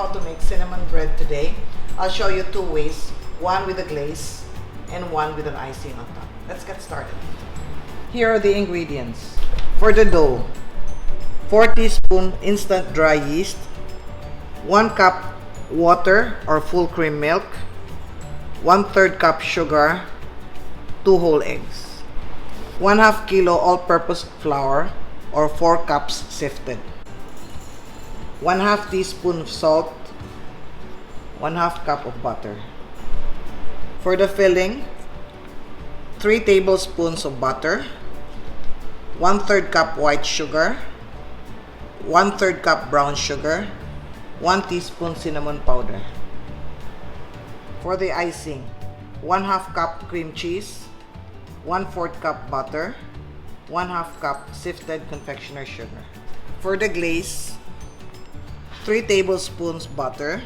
how to make cinnamon bread today. I'll show you two ways, one with a glaze and one with an icing on top. Let's get started. Here are the ingredients. For the dough, 4 teaspoons instant dry yeast, 1 cup water or full cream milk, 1/3 cup sugar, 2 whole eggs, 1/2 kilo all-purpose flour or 4 cups sifted, 1/2 teaspoon of salt, 1/2 cup of butter. For the filling, 3 tablespoons of butter, 1/3 cup white sugar, 1/3 cup brown sugar, 1 teaspoon cinnamon powder. For the icing, 1/2 cup cream cheese, 1/4 cup butter, 1/2 cup sifted confectioner sugar. For the glaze, 3 tablespoons butter,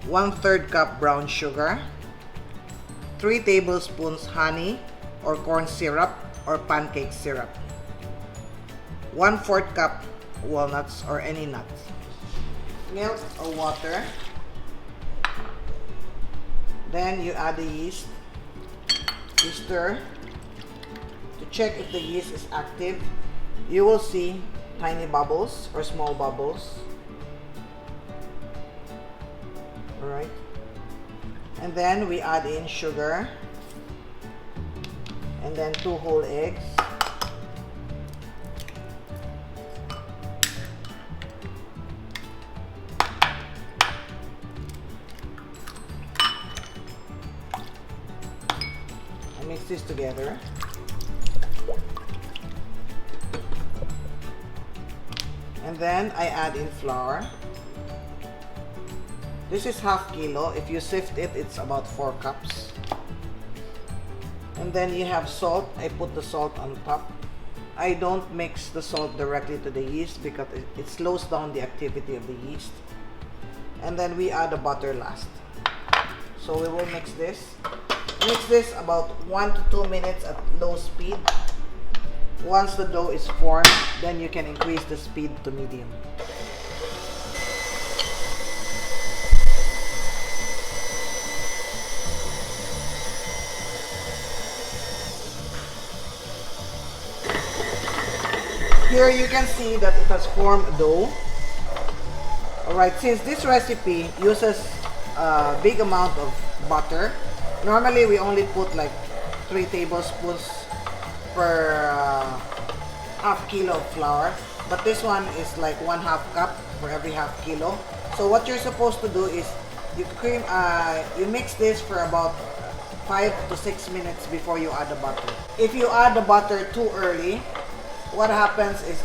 1/3 cup brown sugar, 3 tablespoons honey or corn syrup or pancake syrup, 1/4 cup walnuts or any nuts, milk or water. Then you add the yeast. You stir. To check if the yeast is active, you will see tiny bubbles or small bubbles. Alright. And then we add in sugar. And then 2 whole eggs. Mix this together. And then I add in flour. This is 1/2 kilo. If you sift it, it's about 4 cups. And then you have salt. I put the salt on top. I don't mix the salt directly to the yeast because it slows down the activity of the yeast. And then we add the butter last. So we will mix this. Mix this about 1 to 2 minutes at low speed. Once the dough is formed, then you can increase the speed to medium. Here you can see that it has formed a dough. Alright, since this recipe uses a big amount of butter, normally we only put like 3 tablespoons per 1/2 kilo of flour, but this one is like 1/2 cup for every 1/2 kilo. So what you're supposed to do is you mix this for about 5 to 6 minutes before you add the butter. If you add the butter too early, what happens is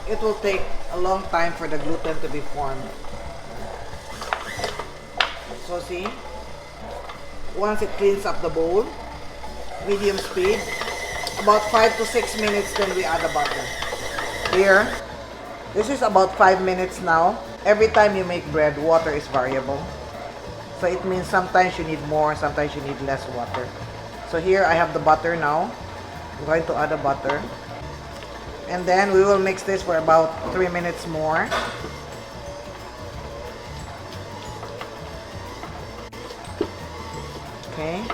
it will take a long time for the gluten to be formed. So see? Once it cleans up the bowl, medium speed, about 5 to 6 minutes, then we add the butter. Here, this is about 5 minutes now. Every time you make bread, water is variable. So it means sometimes you need more, sometimes you need less water. So here I have the butter now. I'm going to add the butter. And then we will mix this for about 3 minutes more. Okay.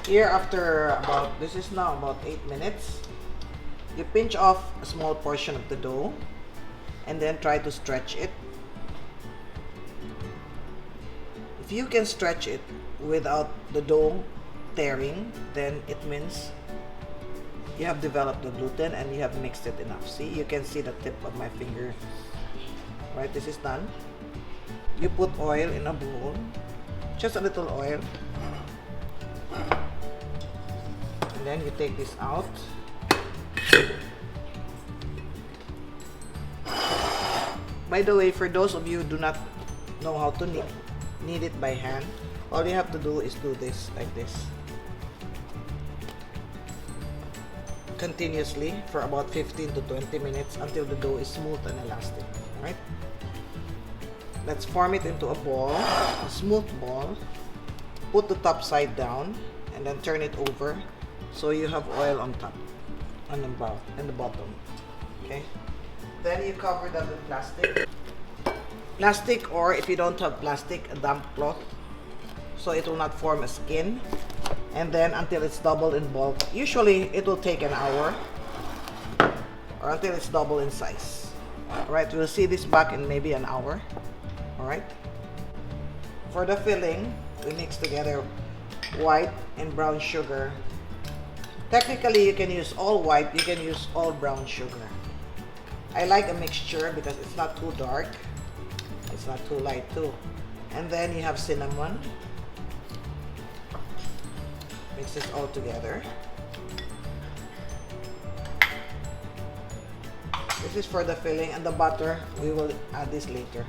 Here after this is now about 8 minutes, you pinch off a small portion of the dough and then try to stretch it. If you can stretch it without the dough tearing, then it means you have developed the gluten and you have mixed it enough. See, you can see the tip of my finger. Right, this is done. You put oil in a bowl, just a little oil. And then you take this out. By the way, for those of you who do not know how to knead it by hand, all you have to do is do this, like this. Continuously for about 15 to 20 minutes until the dough is smooth and elastic. Alright? Let's form it into a ball, a smooth ball. put the top side down and then turn it over so you have oil on top and the bottom. Okay, then you cover that with plastic, or if you don't have plastic, a damp cloth, so it will not form a skin. And then until it's doubled in bulk, usually it will take an hour, or until it's double in size. Alright, we'll see this back in maybe an hour. Alright, for the filling, we mix together white and brown sugar. Technically, you can use all white, you can use all brown sugar. I like a mixture because it's not too dark, it's not too light too. And then you have cinnamon. Mix this all together. This is for the filling, and the butter, we will add this later.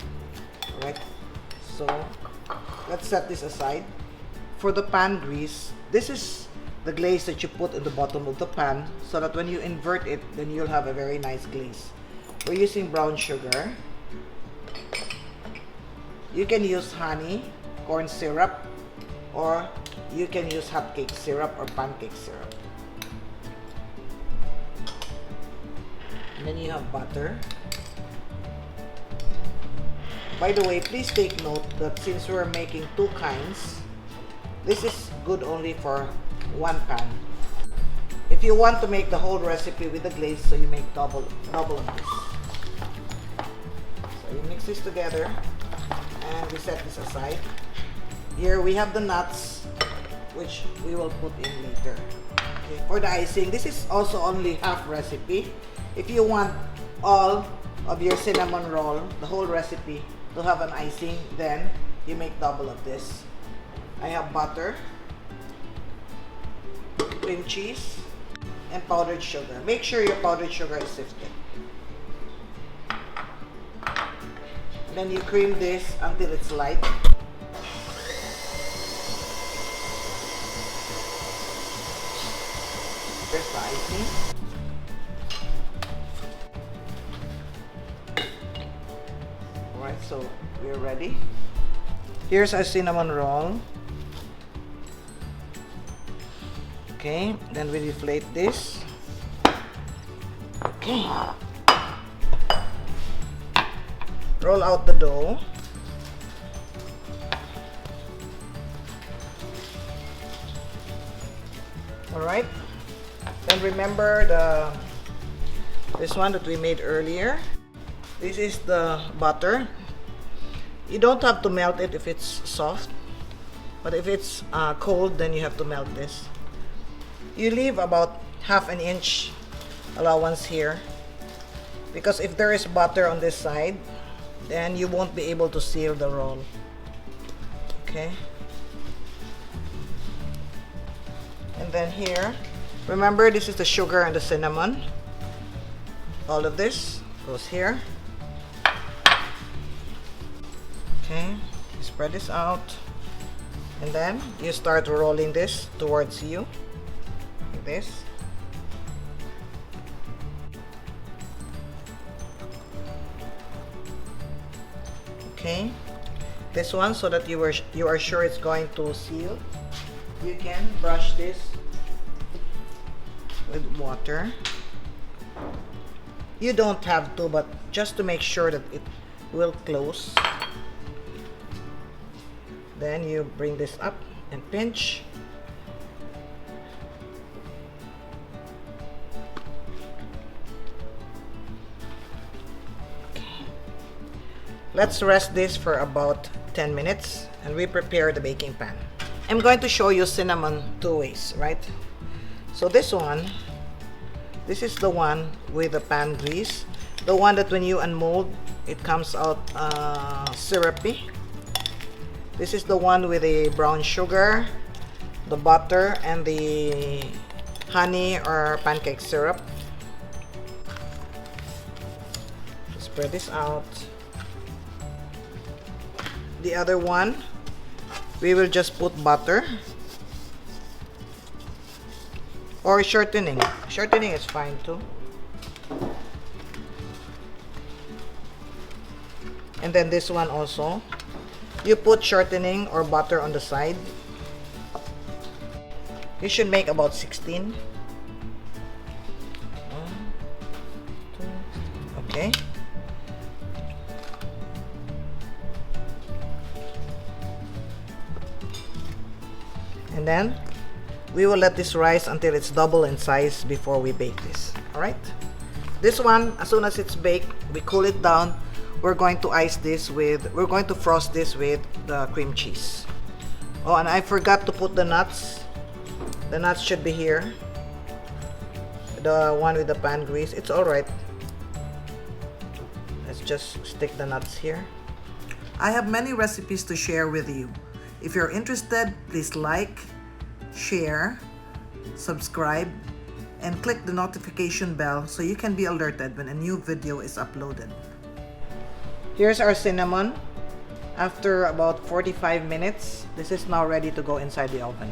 Alright, so let's set this aside. For the pan grease, this is the glaze that you put in the bottom of the pan so that when you invert it, then you'll have a very nice glaze. We're using brown sugar. You can use honey, corn syrup, or you can use hot cake syrup or pancake syrup. And then you have butter. By the way, please take note that since we're making two kinds, this is good only for one pan. If you want to make the whole recipe with the glaze, so you make double of this. So you mix this together and we set this aside. Here we have the nuts, which we will put in later. Okay. For the icing, this is also only half recipe. If you want all of your cinnamon roll, the whole recipe, to have an icing, then you make double of this. I have butter, cream cheese, and powdered sugar. Make sure your powdered sugar is sifted. Then you cream this until it's light. There's the icing. Alright, so we're ready. Here's our cinnamon roll. Okay, then we deflate this. Okay. Roll out the dough. Alright. Then remember this one that we made earlier. This is the butter. You don't have to melt it if it's soft, but if it's cold, then you have to melt this. You leave about half an inch allowance here, because if there is butter on this side, then you won't be able to seal the roll. Okay. And then here, remember this is the sugar and the cinnamon. All of this goes here. Okay, you spread this out, and then you start rolling this towards you, like this. Okay, this one, so that you are sure it's going to seal, you can brush this with water. You don't have to, but just to make sure that it will close. Then you bring this up and pinch. Okay. Let's rest this for about 10 minutes and we prepare the baking pan. I'm going to show you cinnamon two ways, right? So this one, this is the one with the pan grease. The one that when you unmold, it comes out syrupy. This is the one with the brown sugar, the butter, and the honey or pancake syrup. Spread this out. The other one, we will just put butter or shortening. Shortening is fine too. And then this one also, you put shortening or butter on the side You should make about 16. 1, 2, okay. And then we will let this rise until it's double in size before we bake this. Alright? This one, as soon as it's baked, we cool it down. We're going to frost this with the cream cheese. Oh, and I forgot to put the nuts. The nuts should be here. The one with the pan grease. It's alright. Let's just stick the nuts here. I have many recipes to share with you. If you're interested, please like, share, subscribe, and click the notification bell so you can be alerted when a new video is uploaded. Here's our cinnamon. After about 45 minutes, this is now ready to go inside the oven.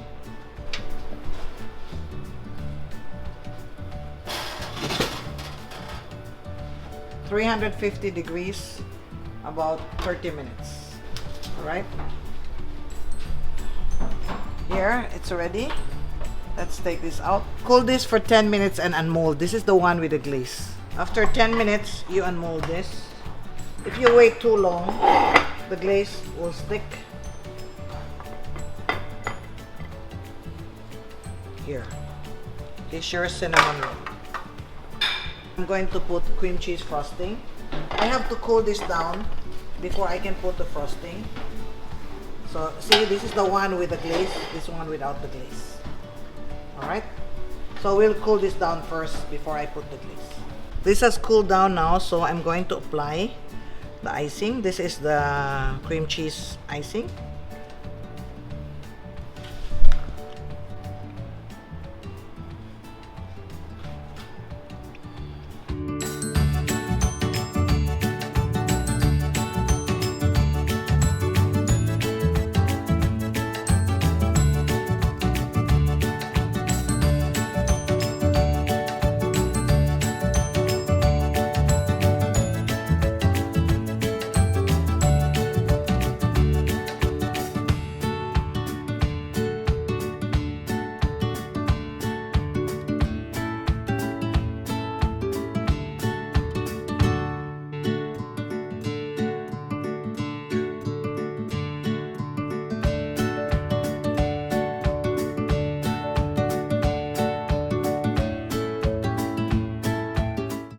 (350 degrees), about 30 minutes. Alright? Here, it's ready. Let's take this out. Cool this for 10 minutes and unmold. This is the one with the glaze. After 10 minutes, you unmold this. If you wait too long, the glaze will stick. Here. Here's your cinnamon roll. I'm going to put cream cheese frosting. I have to cool this down before I can put the frosting. So, see, this is the one with the glaze, this one without the glaze. Alright? So, we'll cool this down first before I put the glaze. This has cooled down now, so I'm going to apply the icing. This is the cream cheese icing.